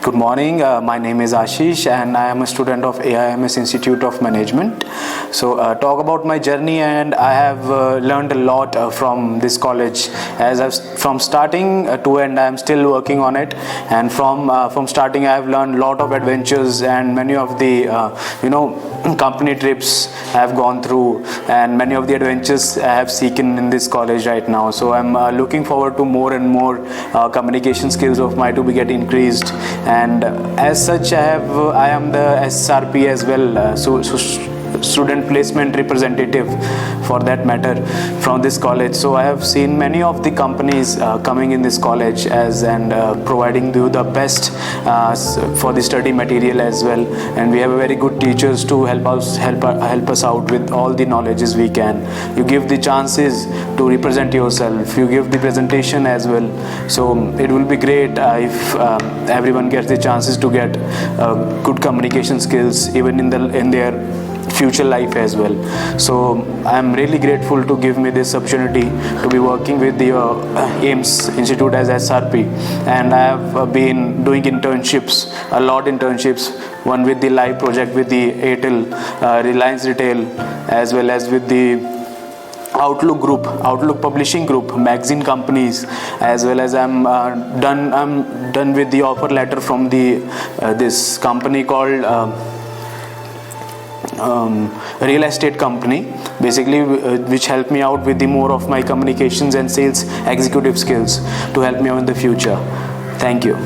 Good morning. My name is Ashish and I am a student of AIMS Institute of Management. So talk about my journey, and I have learned a lot from this college. From starting to end, I am still working on it. And from starting, I have learned a lot of adventures and many of the company trips I have gone through, and many of the adventures I have seeken in this college right now. So I'm looking forward to more and more communication skills of mine to be get increased. And as such, I am the SRP as well, so student placement representative for that matter from this college. So I have seen many of the companies coming in this college and providing you the best for the study material as well, and we have very good teachers to help us out with all the knowledges we can. You give the chances to represent yourself, you give the presentation as well, so it will be great if everyone gets the chances to get good communication skills even in their future life as well. So I'm really grateful to give me this opportunity to be working with the AIMS Institute as SRP, and I have been doing internships, a lot internships, one with the live project with the Airtel, Reliance Retail, as well as with the Outlook Publishing Group, magazine companies, as well as I'm done with the offer letter from the this company called real estate company, basically, which helped me out with the more of my communications and sales executive skills to help me out in the future. Thank you.